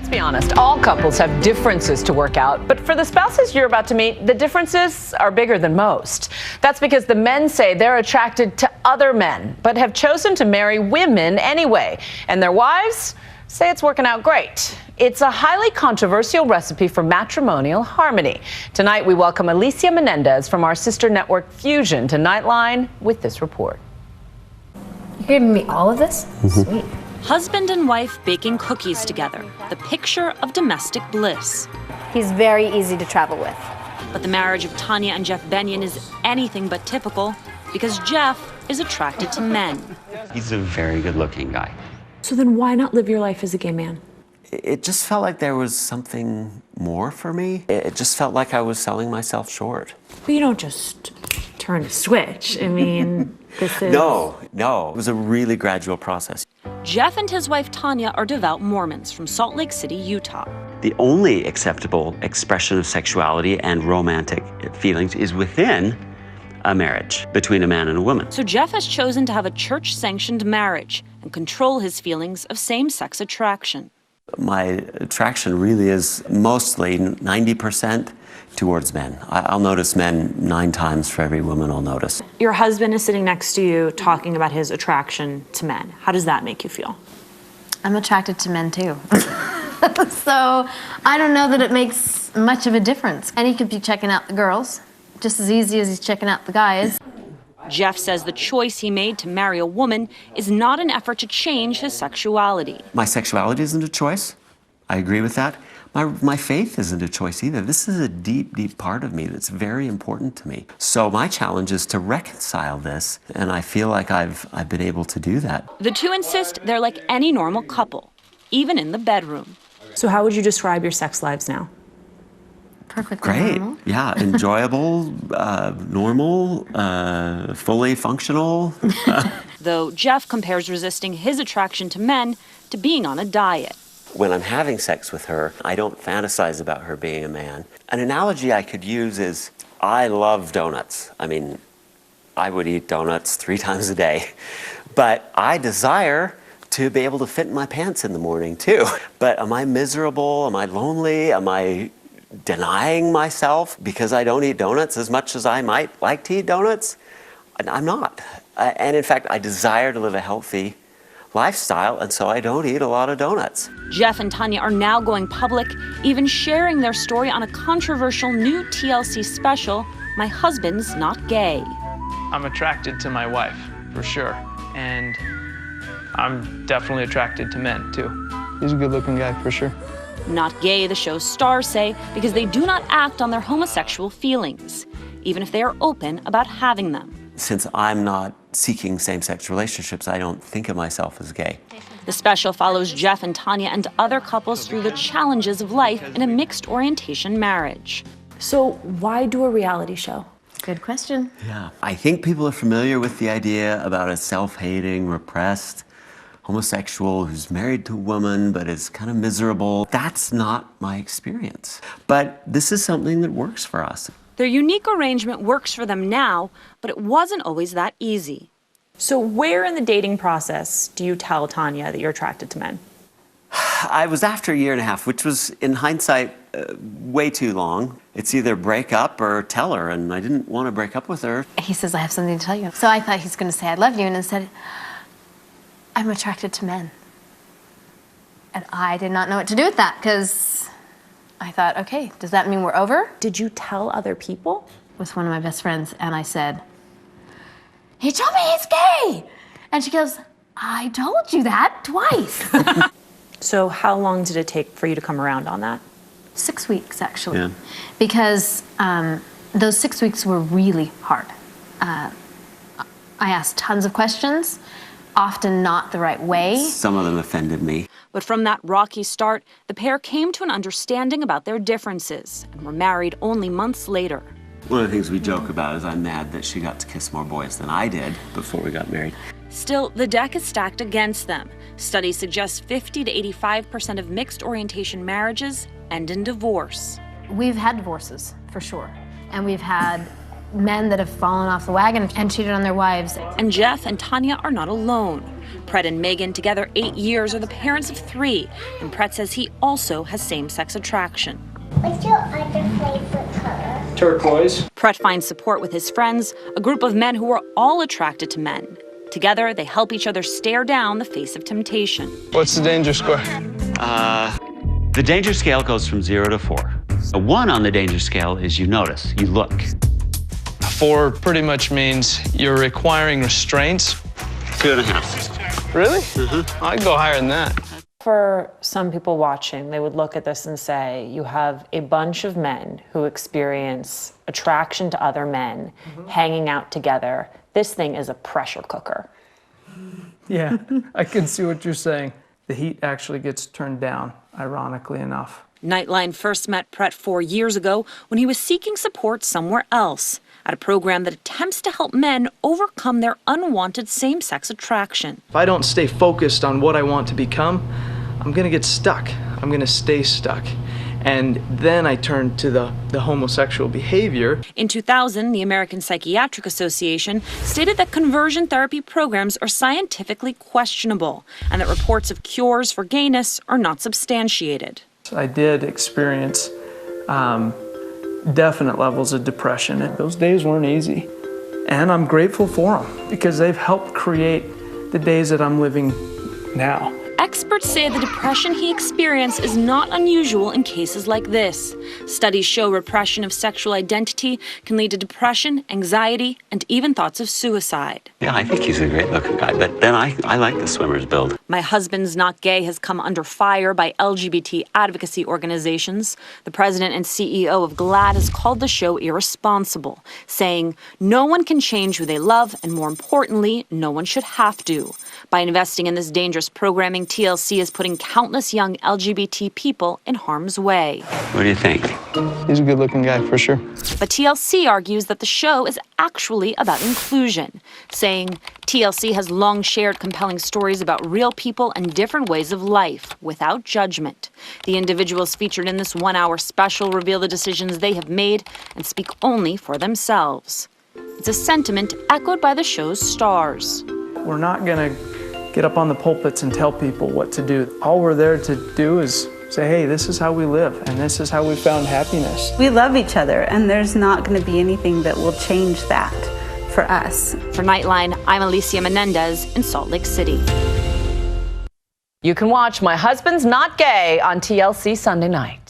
Let's be honest, all couples have differences to work out, but for the spouses you're about to meet, the differences are bigger than most. That's because the men say they're attracted to other men, but have chosen to marry women anyway, and their wives say it's working out great. It's a highly controversial recipe for matrimonial harmony. Tonight, we welcome Alicia Menendez from our sister network Fusion to Nightline with this report. You're giving me all of this? Sweet. Husband and wife baking cookies together, the picture of domestic bliss. He's very easy to travel with. But the marriage of Tanya and Jeff Benyon is anything but typical because Jeff is attracted to men. He's a very good-looking guy. So then why not live your life as a gay man? It just felt like there was something more for me. It just felt like I was selling myself short. But you don't just turn a switch. I mean, this is... No. It was a really gradual process. Jeff and his wife Tanya are devout Mormons from Salt Lake City, Utah. The only acceptable expression of sexuality and romantic feelings is within a marriage between a man and a woman. So Jeff has chosen to have a church-sanctioned marriage and control his feelings of same-sex attraction. My attraction really is mostly 90% towards men. I'll notice men 9 times for every woman I'll notice. Your husband is sitting next to you talking about his attraction to men. How does that make you feel? I'm attracted to men too. So I don't know that it makes much of a difference. And he could be checking out the girls just as easy as he's checking out the guys. Jeff says the choice he made to marry a woman is not an effort to change his sexuality. My sexuality isn't a choice. I agree with that. My faith isn't a choice either. This is a deep, deep part of me that's very important to me. So my challenge is to reconcile this, and I feel like I've been able to do that. The two insist they're like any normal couple, even in the bedroom. So how would you describe your sex lives now? Perfectly Great. normal. Yeah, enjoyable, normal, fully functional. Though Jeff compares resisting his attraction to men to being on a diet. When I'm having sex with her, I don't fantasize about her being a man. An analogy I could use is I love donuts. I mean, I would eat donuts 3 times a day. But I desire to be able to fit in my pants in the morning too. But am I miserable? Am I lonely? Am I denying myself because I don't eat donuts as much as I might like to eat donuts? I'm not. And in fact, I desire to live a healthy lifestyle, and so I don't eat a lot of donuts. Jeff and Tanya are now going public, even sharing their story on a controversial new TLC special, My Husband's Not Gay. I'm attracted to my wife, for sure, and I'm definitely attracted to men, too. He's a good-looking guy, for sure. Not gay, the show's stars say, because they do not act on their homosexual feelings, even if they are open about having them. Since I'm not seeking same-sex relationships, I don't think of myself as gay. The special follows Jeff and Tanya and other couples through the challenges of life in a mixed orientation marriage. So why do a reality show? Good question. Yeah. I think people are familiar with the idea about a self-hating, repressed homosexual who's married to a woman but is kind of miserable. That's not my experience. But this is something that works for us. Their unique arrangement works for them now, but it wasn't always that easy. So where in the dating process do you tell Tanya that you're attracted to men? I was after 1.5 years, which was, in hindsight, way too long. It's either break up or tell her, and I didn't want to break up with her. He says, I have something to tell you. So I thought he's going to say, I love you, and instead, I'm attracted to men. And I did not know what to do with that, because I thought, okay, does that mean we're over? Did you tell other people? With one of my best friends, and I said, he told me he's gay! And she goes, I told you that twice. So how long did it take for you to come around on that? 6 weeks, actually. Yeah. Because those 6 weeks were really hard. I asked tons of questions, often not the right way. Some of them offended me. But from that rocky start, the pair came to an understanding about their differences and were married only months later. One of the things we joke about is I'm mad that she got to kiss more boys than I did before we got married. Still, the deck is stacked against them. Studies suggest 50 to 85% of mixed orientation marriages end in divorce. We've had divorces, for sure. And we've had men that have fallen off the wagon and cheated on their wives. And Jeff and Tanya are not alone. Pret and Megan, together 8 years, are the parents of 3, and Pret says he also has same-sex attraction. What's your other favorite color? Turquoise. Pret finds support with his friends, a group of men who are all attracted to men. Together, they help each other stare down the face of temptation. What's the danger score? The danger scale goes from 0 to 4. A 1 on the danger scale is you notice, you look. 4 pretty much means you're requiring restraints. 2.5. Really? I'd go higher than that. For some people watching, they would look at this and say, you have a bunch of men who experience attraction to other men, hanging out together. This thing is a pressure cooker. Yeah, I can see what you're saying. The heat actually gets turned down, ironically enough. Nightline first met Pret 4 years ago when he was seeking support somewhere else, at a program that attempts to help men overcome their unwanted same-sex attraction. If I don't stay focused on what I want to become, I'm gonna get stuck. I'm gonna stay stuck. And then I turned to the homosexual behavior. In 2000, the American Psychiatric Association stated that conversion therapy programs are scientifically questionable and that reports of cures for gayness are not substantiated. I did experience definite levels of depression, and those days weren't easy. And I'm grateful for them because they've helped create the days that I'm living now. Experts say the depression he experienced is not unusual in cases like this. Studies show repression of sexual identity can lead to depression, anxiety, and even thoughts of suicide. Yeah, I think he's a great looking guy, but then I like the swimmer's build. My Husband's Not Gay has come under fire by LGBT advocacy organizations. The president and CEO of GLAAD has called the show irresponsible, saying no one can change who they love, and more importantly, no one should have to. By investing in this dangerous programming, TLC is putting countless young LGBT people in harm's way. What do you think? He's a good looking guy for sure. But TLC argues that the show is actually about inclusion, saying TLC has long shared compelling stories about real people and different ways of life without judgment. The individuals featured in this 1-hour special reveal the decisions they have made and speak only for themselves. It's a sentiment echoed by the show's stars. We're not gonna get up on the pulpits and tell people what to do. All we're there to do is say, hey, this is how we live, and this is how we found happiness. We love each other, and there's not going to be anything that will change that for us. For Nightline, I'm Alicia Menendez in Salt Lake City. You can watch My Husband's Not Gay on TLC Sunday night.